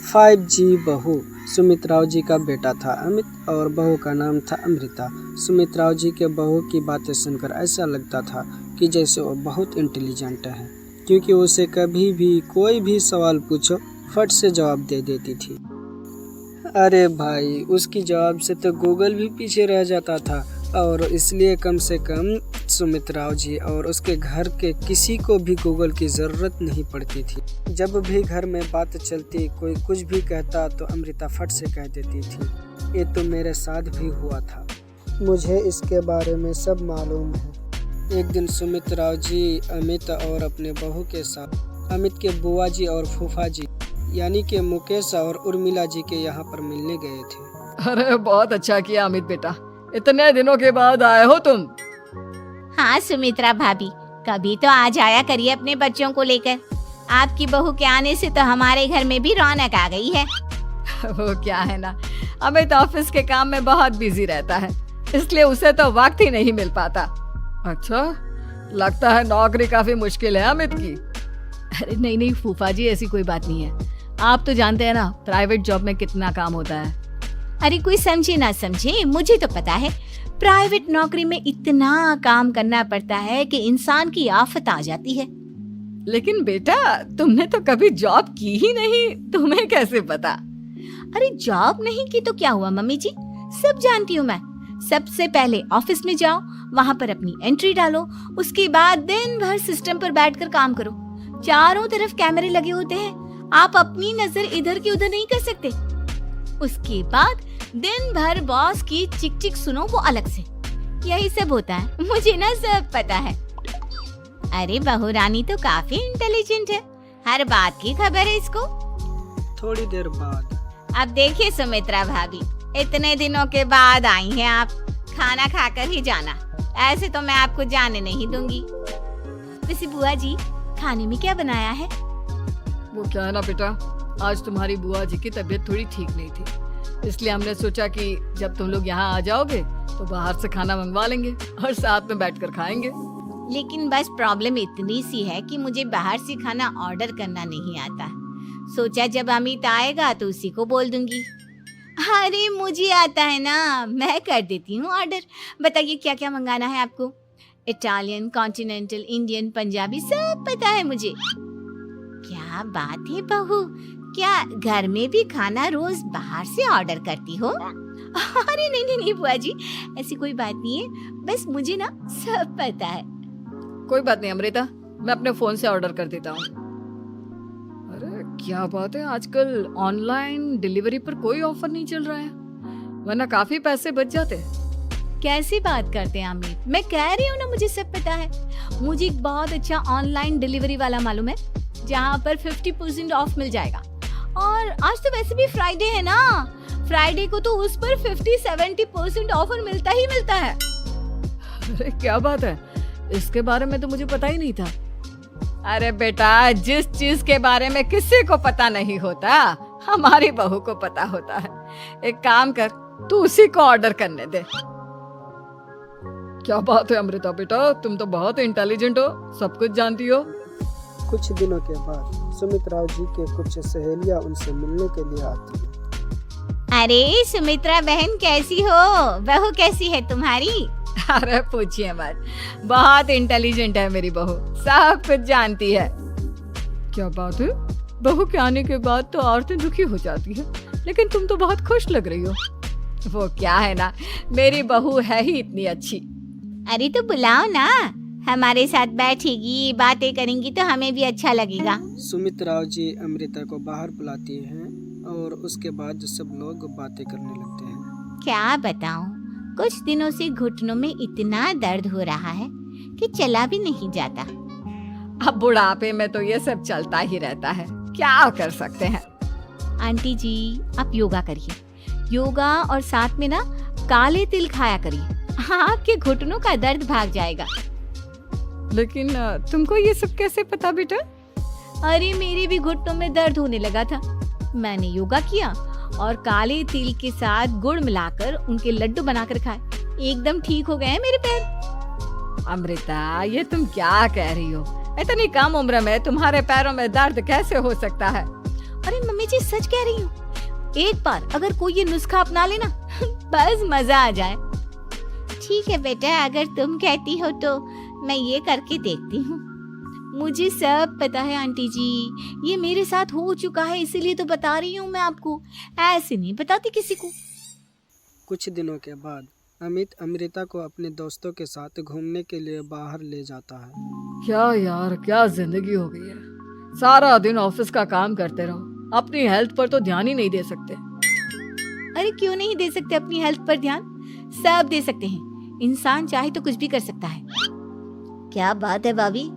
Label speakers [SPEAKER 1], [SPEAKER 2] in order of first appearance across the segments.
[SPEAKER 1] 5G बहू। सुमित राव जी का बेटा था अमित और बहू का नाम था अमृता। सुमित राव जी के बहू की बातें सुनकर ऐसा लगता था कि जैसे वो बहुत इंटेलिजेंट है, क्योंकि उसे कभी भी कोई भी सवाल पूछो फट से जवाब दे देती थी। अरे भाई, उसकी जवाब से तो गूगल भी पीछे रह जाता था, और इसलिए कम से कम सुमित राव जी और उसके घर के किसी को भी गूगल की ज़रूरत नहीं पड़ती थी। जब भी घर में बात चलती, कोई कुछ भी कहता तो अमृता फट से कह देती थी, ये तो मेरे साथ भी हुआ था, मुझे इसके बारे में सब मालूम है। एक दिन सुमित राव जी अमित और अपने बहू के साथ अमित के बुआ जी और फूफा जी यानी कि मुकेश और उर्मिला जी के यहाँ पर मिलने गए थे।
[SPEAKER 2] अरे बहुत अच्छा किया अमित बेटा, इतने दिनों के बाद आए हो तुम।
[SPEAKER 3] हाँ सुमित्रा भाभी, कभी तो आ जाया करिए अपने बच्चों को लेकर। आपकी बहू के आने से तो हमारे घर में भी रौनक आ गई है।
[SPEAKER 2] वो क्या है ना, अमित ऑफिस के काम में बहुत बिजी रहता है, इसलिए उसे तो वक्त ही नहीं मिल पाता। अच्छा, लगता है नौकरी काफी मुश्किल है अमित की। अरे नहीं फूफा जी, ऐसी कोई बात नहीं है। आप तो जानते हैं ना प्राइवेट जॉब में कितना काम होता है।
[SPEAKER 3] अरे कोई समझे ना समझे, मुझे तो पता है प्राइवेट नौकरी में इतना काम करना पड़ता है कि इंसान की आफत आ जाती है।
[SPEAKER 2] लेकिन बेटा, तुमने तो कभी जॉब की ही नहीं, तुम्हें कैसे पता?
[SPEAKER 3] अरे जॉब नहीं की तो क्या हुआ मम्मी जी, सब जानती हूँ मैं। सबसे पहले ऑफिस में जाओ, वहाँ पर अपनी एंट्री डालो, उसके बाद दिन भर सिस्टम पर बैठकर काम करो। चारों तरफ कैमरे लगे होते हैं, आप अपनी नजर इधर की उधर नहीं कर सकते। उसके बाद दिन भर बॉस की चिक चिक सुनो, वो अलग से। यही सब होता है, मुझे ना सब पता है। अरे बहू रानी तो काफी इंटेलिजेंट है, हर बात की खबर है इसको।
[SPEAKER 1] थोड़ी देर बाद
[SPEAKER 3] अब देखिए सुमित्रा भाभी, इतने दिनों के बाद आई हैं आप, खाना खाकर ही जाना, ऐसे तो मैं आपको जाने नहीं दूंगी। वैसे बुआ जी, खाने में क्या बनाया है?
[SPEAKER 2] वो क्या है ना बेटा, आज तुम्हारी बुआ जी की तबीयत थोड़ी ठीक नहीं थी, इसलिए हमने सोचा कि जब तुम लोग यहाँ आ जाओगे तो बाहर से खाना मंगवा लेंगे और साथ में बैठकर खाएंगे।
[SPEAKER 3] लेकिन बस प्रॉब्लम इतनी सी है कि मुझे बाहर से खाना ऑर्डर करना नहीं आता। सोचा जब अमित आएगा तो उसी को बोल दूंगी। अरे मुझे आता है ना, मैं कर देती हूँ ऑर्डर। बताइए क्या क्या मंगाना है आपको? इटालियन, कॉन्टिनेंटल, इंडियन, पंजाबी, सब पता है मुझे। क्या बात है बहू, क्या घर में भी खाना रोज बाहर से ऑर्डर करती हो? अरे नहीं बुआ जी, ऐसी कोई बात नहीं है, बस मुझे ना सब पता है।
[SPEAKER 2] कोई बात नहीं अमृता, मैं अपने फोन से ऑर्डर कर देता हूँ। अरे क्या बात है, आजकल ऑनलाइन डिलीवरी पर कोई ऑफर नहीं चल रहा है, वरना काफी पैसे बच जाते।
[SPEAKER 3] कैसी बात करते हैं अमित, मैं कह रही हूँ ना मुझे सब पता है। मुझे एक बहुत अच्छा ऑनलाइन डिलीवरी वाला मालूम है, जहाँ पर 50% ऑफ मिल जाएगा। और आज तो वैसे भी फ्राइडे है ना, फ्राइडे को तो उस पर 50-70% ऑफर मिलता ही मिलता है।
[SPEAKER 2] अरे क्या बात है, इसके बारे में तो मुझे पता ही नहीं था। अरे बेटा, जिस चीज के बारे में किसी को पता नहीं होता, हमारी बहू को पता होता है। एक काम कर, तू उसी को ऑर्डर करने दे। क्या बात है अमृता बेटा, तुम तो बहुत इंटेलिजेंट हो, सब कुछ जानती हो।
[SPEAKER 1] कुछ दिनों के बाद सुमित राव जी के कुछ सहेलियां उनसे मिलने के लिए आती हैं।
[SPEAKER 3] अरे सुमित्रा बहन कैसी हो, बहू कैसी है तुम्हारी?
[SPEAKER 2] अरे पूछिए मत, बहुत इंटेलिजेंट है मेरी बहू, सब कुछ जानती है। क्या बात है, बहू के आने के बाद तो औरतें दुखी हो जाती है, लेकिन तुम तो बहुत खुश लग रही हो। वो क्या है ना, मेरी बहू है ही इतनी अच्छी।
[SPEAKER 3] अरे तो बुलाओ ना, हमारे साथ बैठेगी, बातें करेंगी तो हमें भी अच्छा लगेगा।
[SPEAKER 1] सुमित राव जी अमृता को बाहर बुलाती हैं और उसके बाद सब लोग बातें करने लगते हैं।
[SPEAKER 3] क्या बताऊं, कुछ दिनों से घुटनों में इतना दर्द हो रहा है कि चला भी नहीं जाता।
[SPEAKER 2] अब बुढ़ापे में तो ये सब चलता ही रहता है, क्या कर सकते हैं।
[SPEAKER 3] आंटी जी, आप योगा करिए, योगा और साथ में ना काले तिल खाया करिए, आपके घुटनों का दर्द भाग जाएगा।
[SPEAKER 2] लेकिन तुमको ये सब कैसे पता बेटा?
[SPEAKER 3] अरे मेरे भी घुटनों में दर्द होने लगा था, मैंने योगा किया और काले तिल के साथ गुड़ मिलाकर उनके लड्डू बनाकर खाए, एकदम ठीक हो गए हैं मेरे पैर।
[SPEAKER 2] अमृता, ये तुम क्या कह रही हो? इतनी कम उम्र में तुम्हारे पैरों में दर्द कैसे हो सकता है?
[SPEAKER 3] अरे मम्मी जी सच कह रही हूँ, एक बार अगर कोई ये नुस्खा अपना लेना बस मजा आ जाए। ठीक है बेटा, अगर तुम कहती हो तो मैं ये करके देखती हूँ। मुझे सब पता है आंटी जी, ये मेरे साथ हो चुका है, इसीलिए तो बता रही हूँ मैं आपको, ऐसे नहीं बताती किसी को।
[SPEAKER 1] कुछ दिनों के बाद अमित अमृता को अपने दोस्तों के साथ घूमने के लिए बाहर ले जाता है।
[SPEAKER 2] क्या यार, क्या जिंदगी हो गई है। सारा दिन ऑफिस का काम करते रहो, अपनी हेल्थ पर तो ध्यान ही नहीं दे सकते।
[SPEAKER 3] अरे क्यों नहीं दे सकते अपनी हेल्थ पर ध्यान, सब दे सकते हैं। इंसान चाहे तो कुछ भी कर सकता है।
[SPEAKER 4] क्या बात है भाभी,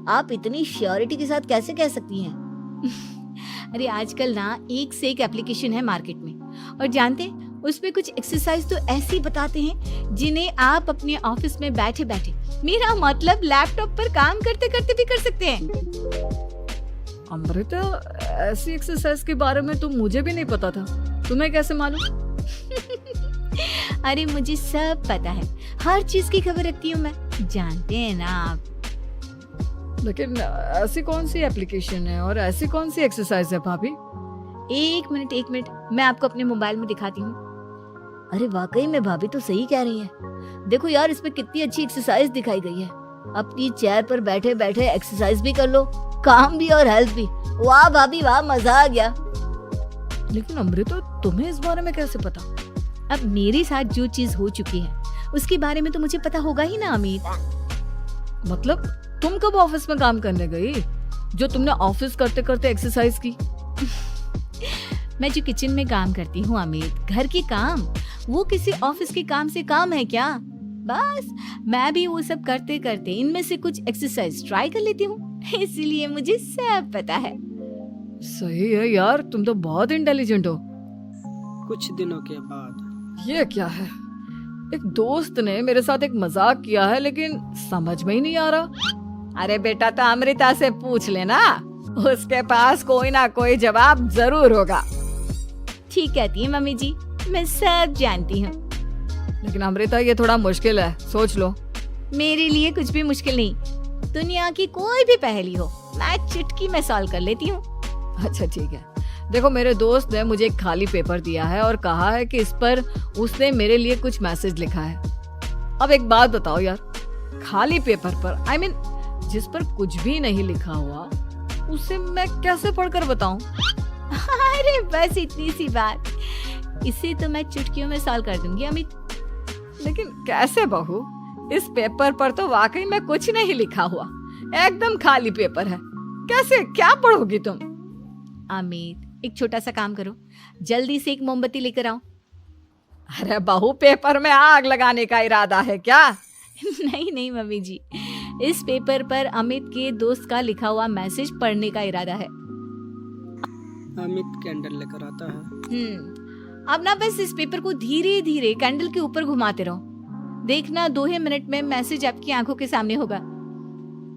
[SPEAKER 4] आप इतनी श्योरिटी के साथ कैसे कह सकती हैं?
[SPEAKER 3] अरे आजकल ना एक से एक एप्लीकेशन है मार्केट में, और जानते हैं उसमें कुछ एक्सरसाइज तो ऐसी बताते हैं जिन्हें आप अपने ऑफिस में बैठे बैठे, मेरा मतलब लैपटॉप पर काम करते करते भी कर सकते हैं।
[SPEAKER 2] अमृता, ऐसी एक्सरसाइज के बारे में तो मुझे भी नहीं पता था, तुम्हें कैसे मालूम?
[SPEAKER 3] अरे मुझे सब पता है, हर चीज की खबर रखती हूँ मैं, जानते हैं ना आप।
[SPEAKER 2] लेकिन ऐसी कौन सी एप्लीकेशन है और ऐसी कौन सी एक्सरसाइज है भाभी?
[SPEAKER 3] एक मिनट, मैं आपको अपने मोबाइल में दिखाती हूँ।
[SPEAKER 4] अरे वाकई में भाभी तो सही कह रही हैं। देखो यार, इसमें कितनी अच्छी एक्सरसाइज दिखाई गई है। अपनी चेयर पर बैठे बैठे एक्सरसाइज भी कर लो, काम भी और हेल्थ भी। वाह भाभी वाह, मजा आ गया।
[SPEAKER 2] लेकिन अमृता, तुम्हें इस बारे में कैसे पता?
[SPEAKER 3] अब मेरे साथ जो चीज हो चुकी है उसके बारे में तो मुझे पता होगा ही ना अमित।
[SPEAKER 2] मतलब तुम कब ऑफिस में काम करने गई जो तुमने ऑफिस करते करते एक्सरसाइज की?
[SPEAKER 3] मैं जो किचन में काम करती हूँ अमित, घर के काम, वो किसी ऑफिस के काम से काम है क्या? बस मैं भी वो सब करते करते इनमें से कुछ एक्सरसाइज ट्राई कर लेती हूँ, इसीलिए मुझे सब पता है।
[SPEAKER 2] सही है यार, तुम तो बहुत इंटेलिजेंट हो।
[SPEAKER 1] कुछ दिनों के बाद
[SPEAKER 2] ये क्या है? एक दोस्त ने मेरे साथ एक मजाक किया है, लेकिन समझ में ही नहीं आ रहा।
[SPEAKER 5] अरे बेटा, तो अमृता से पूछ लेना, उसके पास कोई ना कोई जवाब जरूर होगा।
[SPEAKER 3] ठीक कहती है मम्मी जी, मैं सब जानती हूँ।
[SPEAKER 2] लेकिन अमृता, ये थोड़ा मुश्किल है, सोच लो।
[SPEAKER 3] मेरे लिए कुछ भी मुश्किल नहीं, दुनिया की कोई भी पहेली हो मैं चुटकी में सॉल्व कर लेती हूँ।
[SPEAKER 2] अच्छा ठीक है, देखो मेरे दोस्त ने मुझे एक खाली पेपर दिया है और कहा है कि इस पर उसने मेरे लिए कुछ मैसेज लिखा है। अब एक बात बताओ यार, खाली पेपर पर, I mean, जिस पर कुछ भी नहीं लिखा हुआ, उसे मैं कैसे पढ़कर बताऊं?
[SPEAKER 3] अरे बस इतनी सी बात, इसे तो मैं चुटकियों में सॉल्व कर दूंगी अमित।
[SPEAKER 5] लेकिन कैसे बहू? इस पेपर पर तो वाकई में कुछ नहीं लिखा हुआ, एकदम खाली पेपर है, कैसे क्या पढ़ोगी तुम?
[SPEAKER 3] अमित, एक छोटा सा काम करो, जल्दी से एक मोमबत्ती लेकर आओ।
[SPEAKER 5] अरे बहू, पेपर में आग लगाने का इरादा है क्या?
[SPEAKER 3] नहीं मम्मी जी, इस पेपर पर अमित के दोस्त का लिखा हुआ मैसेज पढ़ने का इरादा है।
[SPEAKER 1] अमित कैंडल लेकर आता है।
[SPEAKER 3] अब ना बस इस पेपर को धीरे धीरे कैंडल के ऊपर घुमाते रहो, देखना 2 ही मिनट में मैसेज आपकी आंखों के सामने होगा।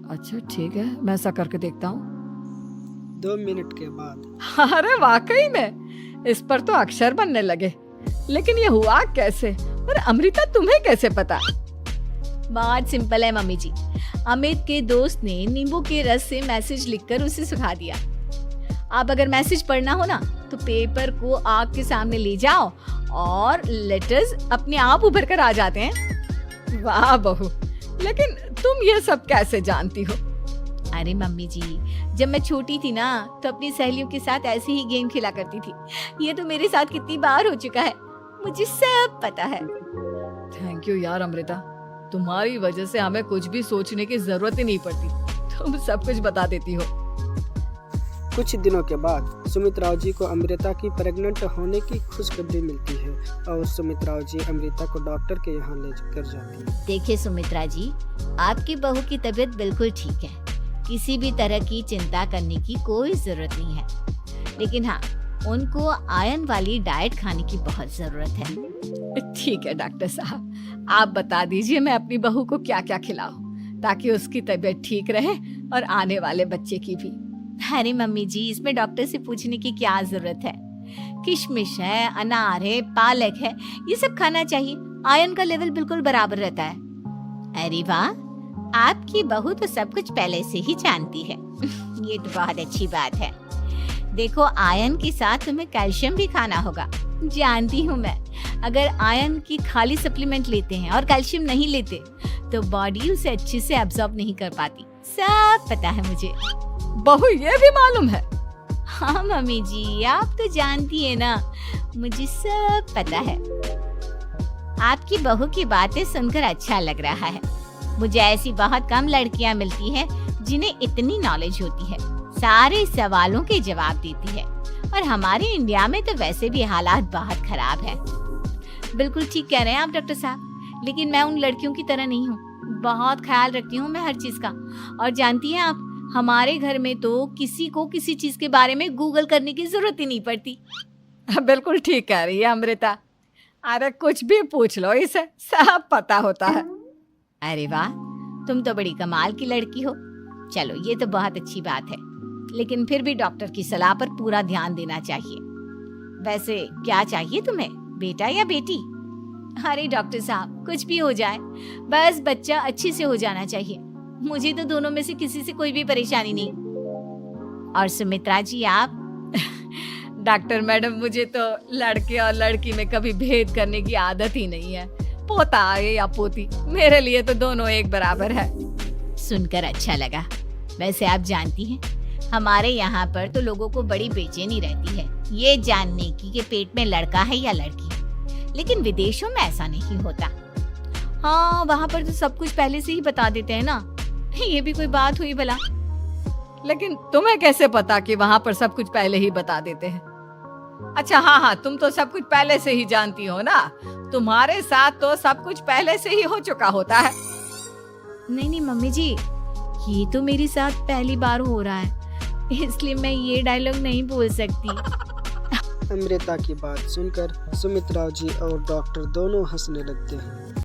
[SPEAKER 2] अच्छा ठीक है, मैं ऐसा करके देखता हूँ।
[SPEAKER 1] 2 मिनट के बाद
[SPEAKER 5] अरे वाकई में इस पर तो अक्षर बनने लगे, लेकिन ये हुआ कैसे? और अमृता, तुम्हें कैसे पता?
[SPEAKER 3] बहुत सिंपल है मम्मी जी, अमित के दोस्त ने नींबू के रस से मैसेज लिखकर उसे सुखा दिया। अब अगर मैसेज पढ़ना हो ना तो पेपर को आग के सामने ले जाओ और लेटर्स अपने आप उभर कर आ जाते हैं।
[SPEAKER 5] वाह बहू, लेकिन तुम ये सब कैसे जानती हो?
[SPEAKER 3] अरे मम्मी जी, जब मैं छोटी थी ना तो अपनी सहेलियों के साथ ऐसे ही गेम खेला करती थी। ये तो मेरे साथ कितनी बार हो चुका है, मुझे सब पता है।
[SPEAKER 2] थैंक यू यार अमृता, तुम्हारी वजह से हमें कुछ भी सोचने की जरूरत ही नहीं पड़ती, तुम सब कुछ बता देती हो।
[SPEAKER 1] कुछ दिनों के बाद सुमित राव जी को अमृता की प्रेग्नेंट होने की खुशखबरी मिलती है और सुमित राव जी अमृता को डॉक्टर के यहाँ ले कर जाती है।
[SPEAKER 4] देखिए सुमित्रा जी, आपकी बहू की तबीयत बिल्कुल ठीक है, किसी भी तरह की चिंता करने की कोई जरूरत नहीं है। लेकिन हाँ, उनको आयरन वाली डाइट खाने की बहुत जरूरत है।
[SPEAKER 5] ठीक है डॉक्टर साहब, आप बता दीजिए मैं अपनी बहू को क्या क्या खिलाऊं ताकि उसकी तबीयत ठीक रहे और आने वाले बच्चे की भी।
[SPEAKER 3] अरे मम्मी जी, इसमें डॉक्टर से पूछने की क्या जरूरत है? किशमिश है, अनार है, पालक है, ये सब खाना चाहिए, आयरन का लेवल बिल्कुल बराबर रहता है। अरे वाह, आपकी बहू तो सब कुछ पहले से ही जानती है। ये तो बहुत अच्छी बात है। देखो, आयरन के साथ तुम्हें कैल्शियम भी खाना होगा। जानती हूँ मैं, अगर आयरन की खाली सप्लीमेंट लेते हैं और कैल्शियम नहीं लेते तो बॉडी उसे अच्छे से एब्जॉर्ब नहीं कर पाती। सब पता है मुझे।
[SPEAKER 5] बहू ये भी मालूम है?
[SPEAKER 3] हाँ मम्मी जी, आप तो जानती है ना, मुझे सब पता है। आपकी बहू की बातें सुनकर अच्छा लग रहा है। मुझे ऐसी बहुत कम लड़कियां मिलती हैं जिन्हें इतनी नॉलेज होती है, सारे सवालों के जवाब देती है। और हमारे इंडिया में तो वैसे भी हालात बहुत खराब है। बिल्कुल ठीक कह रहे हैं आप डॉक्टर साहब, लेकिन मैं उन लड़कियों की तरह नहीं हूँ। बहुत ख्याल रखती हूँ मैं हर चीज का। और जानती हैं आप, हमारे घर में तो किसी को किसी चीज के बारे में गूगल करने की जरूरत ही नहीं पड़ती।
[SPEAKER 5] बिल्कुल ठीक कह रही है अमृता। अरे कुछ भी पूछ लो, इसे सब पता होता है।
[SPEAKER 3] अरे वाह, तुम तो बड़ी कमाल की लड़की हो। चलो, ये तो बहुत अच्छी बात है, लेकिन फिर भी डॉक्टर की सलाह पर पूरा ध्यान देना चाहिए। वैसे क्या चाहिए तुम्हें, बेटा या बेटी? अरे डॉक्टर साहब, कुछ भी हो जाए, बस बच्चा अच्छे से हो जाना चाहिए। मुझे तो दोनों में से किसी से कोई भी परेशानी नहीं। और सुमित्रा जी, आप?
[SPEAKER 5] डॉक्टर मैडम, मुझे तो लड़के और लड़की में कभी भेद करने की आदत ही नहीं है। पोता आए या पोती, मेरे लिए तो दोनों एक बराबर है।
[SPEAKER 3] सुनकर अच्छा लगा। वैसे आप जानती हैं, हमारे यहाँ पर तो लोगों को बड़ी बेचैनी रहती है ये जानने की कि पेट में लड़का है या लड़की। लेकिन विदेशों में ऐसा नहीं होता। हाँ, वहाँ पर तो सब कुछ पहले से ही बता देते हैं ना। ये भी कोई बात हुई भला?
[SPEAKER 5] लेकिन तुम्हें कैसे पता कि वहाँ पर सब कुछ पहले ही बता देते हैं? अच्छा हाँ, तुम तो सब कुछ पहले से ही जानती हो ना। तुम्हारे साथ तो सब कुछ पहले से ही हो चुका होता है।
[SPEAKER 3] नहीं मम्मी जी, ये तो मेरे साथ पहली बार हो रहा है, इसलिए मैं ये डायलॉग नहीं बोल सकती।
[SPEAKER 1] अमृता की बात सुनकर सुमित्रा जी और डॉक्टर दोनों हंसने लगते हैं।